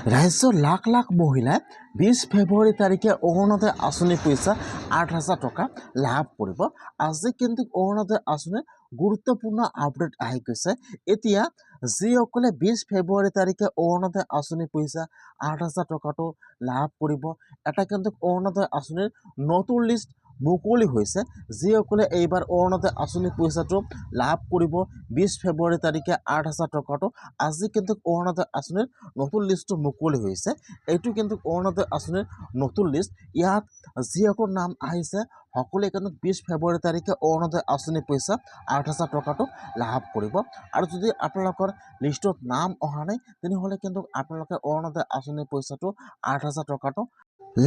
ৰাজ্যৰ লাখ লাখ মহিলাই 20 ফেব্ৰুৱাৰী তাৰিখে অৰুণোদয় আঁচনিৰ পইচা 8,000 টকা লাভ কৰিব। আজি কিন্তু অৰুণোদয় আঁচনিৰ গুৰুত্বপূৰ্ণ আপডেট আহি গৈছে। এতিয়া যিসকলে 20 ফেব্ৰুৱাৰী তাৰিখে অৰুণোদয় আঁচনিৰ পইচা 8,000 টকাটো লাভ কৰিব, এটা কিন্তু অৰুণোদয় আঁচনিৰ নতুন লিষ্ট মুকলি হৈছে। যিসকলে এইবাৰ অৰুণোদয় আঁচনিৰ পইচাটো লাভ কৰিব 20 ফেব্ৰুৱাৰী তাৰিখে 8,000 টকাটো, আজি কিন্তু অৰুণোদয় আঁচনিৰ নতুন লিষ্টটো মুকলি হৈছে। এইটো কিন্তু অৰুণোদয় আঁচনিৰ নতুন লিষ্ট। ইয়াত যিসকলৰ নাম আহিছে সকলোৱে কিন্তু 20 ফেব্ৰুৱাৰী তাৰিখে অৰুণোদয় আঁচনিৰ পইচা 8,000 টকাটো লাভ কৰিব। আৰু যদি আপোনালোকৰ লিষ্টত নাম অহা নাই তেনেহ'লে কিন্তু আপোনালোকে অৰুণোদয় আঁচনিৰ পইচাটো 8,000 টকাটো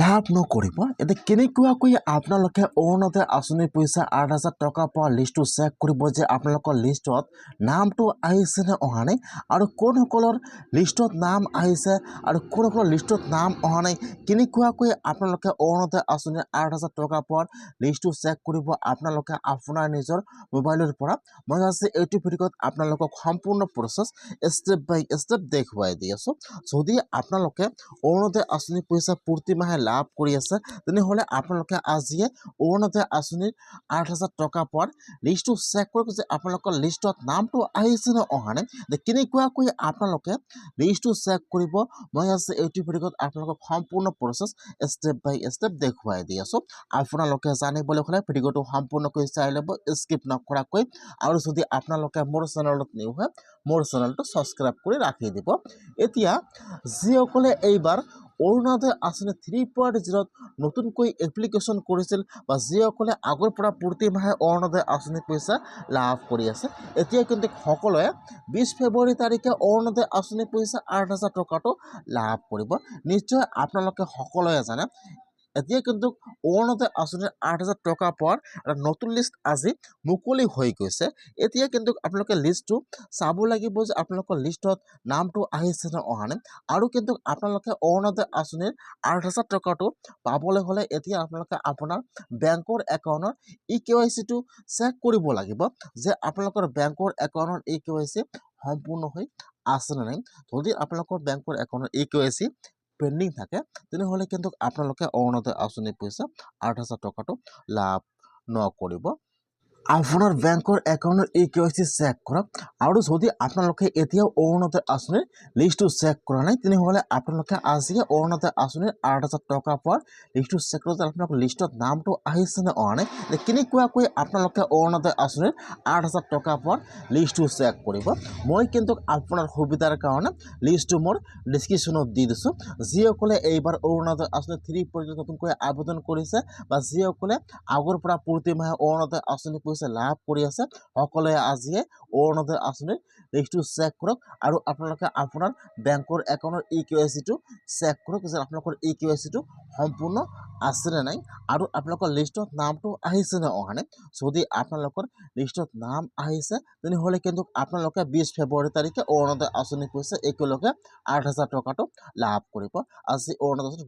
লাভ নকৰিব। এতিয়া কেনেকুৱাকৈ আপোনালোকে অৰুণোদয় আঁচনিৰ পইচা 8,000 টকা পোৱা লিষ্টটো চেক কৰিব যে আপোনালোকৰ লিষ্টত নামটো আহিছে নে অহা নাই, আৰু কোনসকলৰ লিষ্টত নাম আহিছে আৰু কোনসকলৰ লিষ্টত নাম অহা নাই, কেনেকুৱাকৈ আপোনালোকে অৰুণোদয় আঁচনিৰ 8,000 টকা পোৱাৰ লিষ্টটো চেক কৰিব আপোনালোকে আপোনাৰ নিজৰ মোবাইলৰ পৰা। মই আজি এইটো ভিডিঅ'ত আপোনালোকক সম্পূৰ্ণ প্ৰচেছ ষ্টেপ বাই ষ্টেপ দেখুৱাই দি আছোঁ। যদি আপোনালোকে অৰুণোদয় আঁচনিৰ পইচা প্ৰতি মাহে লাভ কৰি আছে তেনেহ'লে আপোনালোকে আজিয়ে অৰুণোদয় আঁচনিৰ 8,000 টকা পোৱাৰ লিষ্টটো চেক কৰক যে আপোনালোকৰ লিষ্টত নামটো আহিছে নে অহা নাই। কেনেকুৱাকৈ আপোনালোকে লিষ্টটো চেক কৰিব, মই আজি এইটো ভিডিঅ'ত আপোনালোকক সম্পূৰ্ণ প্ৰচেছ ষ্টেপ বাই ষ্টেপ দেখুৱাই দি আছোঁ। আপোনালোকে জানিবলৈ হ'লে ভিডিঅ'টো সম্পূৰ্ণকৈ চাই ল'ব, স্কিপ নকৰাকৈ। আৰু যদি আপোনালোকে মোৰ চেনেলত নিউ হয় মোৰ চেনেলটো ছাবস্ক্ৰাইব কৰি ৰাখি দিব। এতিয়া যিসকলে এইবাৰ অৰুণোদয় আঁচনি 3.0 নতুনকৈ এপ্লিকেশ্যন কৰিছিল বা যিসকলে আগৰ পৰা প্ৰতি মাহে অৰুণোদয় আঁচনিৰ পইচা লাভ কৰি আছে, এতিয়া কিন্তু সকলোৱে 20 ফেব্ৰুৱাৰী তাৰিখে অৰুণোদয় আঁচনিৰ পইচা 8,000 টকাটো লাভ কৰিব। নিশ্চয় আপোনালোকে সকলোৱে জানে এতিয়া কিন্তু অৰুণোদয় আঁচনিৰ 8,000 টকা পোৱাৰ এটা নতুন লিষ্ট আজি মুকলি হৈ গৈছে। এতিয়া কিন্তু আপোনালোকে লিষ্টটো চাব লাগিব যে আপোনালোকৰ লিষ্টত নামটো আহিছে নে অহা নাই। আৰু কিন্তু আপোনালোকে অৰুণোদয় আঁচনিৰ 8,000 টকাটো পাবলৈ হ'লে এতিয়া আপোনালোকে আপোনাৰ বেংকৰ একাউণ্টৰ KYC-টো চেক কৰিব লাগিব যে আপোনালোকৰ বেংকৰ একাউণ্টৰ KYC সম্পূৰ্ণ হৈ আছে নে নাই। যদি আপোনালোকৰ বেংকৰ একাউণ্টৰ KYC পেণ্ডিং থাকে তেনেহ'লে কিন্তু আপোনালোকে অৰুণোদয় আঁচনিৰ পইচা 8,000 টকাটো লাভ নকৰিব। আপোনাৰ বেংকৰ একাউণ্টৰ KYC চেক কৰক। আৰু যদি আপোনালোকে এতিয়াও অৰুণোদয় আঁচনিৰ লিষ্টটো চেক কৰা নাই তেনেহ'লে আপোনালোকে আজিয়ে অৰুণোদয় আঁচনিৰ 8,000 টকা পোৱাৰ লিষ্টটো চেক কৰক যে আপোনালোকৰ লিষ্টত নামটো আহিছে নে অহা নাই। কেনেকুৱাকৈ আপোনালোকে অৰুণোদয় আঁচনিৰ 8,000 টকা পোৱাৰ লিষ্টটো চেক কৰিব, মই কিন্তু আপোনাৰ সুবিধাৰ কাৰণে লিষ্টটো মোৰ ডিছক্ৰিপশ্যনত দি দিছোঁ। যিসকলে এইবাৰ অৰুণোদয় আঁচনি 3.0 নতুনকৈ আবেদন কৰিছে বা যিসকলে আগৰ পৰা প্ৰতি মাহে অৰুণোদয় আঁচনিৰ পইচা লাভ কৰি আছে সকলোৱে আজিয়ে অৰুণোদয় আঁচনিৰ লিষ্টটো চেক কৰক। আৰু আপোনালোকে আপোনাৰ বেংকৰ একাউণ্টৰ KYC-টো চেক কৰক যে আপোনালোকৰ KYC-টো সম্পূৰ্ণ আছে নে নাই আৰু আপোনালোকৰ লিষ্টত নামটো আহিছে নে অহা নাই। যদি আপোনালোকৰ লিষ্টত নাম আহিছে তেনেহ'লে কিন্তু আপোনালোকে 20 ফেব্ৰুৱাৰী তাৰিখে অৰুণোদয় আঁচনিৰ পইচা একেলগে 8,000 টকাটো লাভ কৰিব। আজি অৰুণোদয়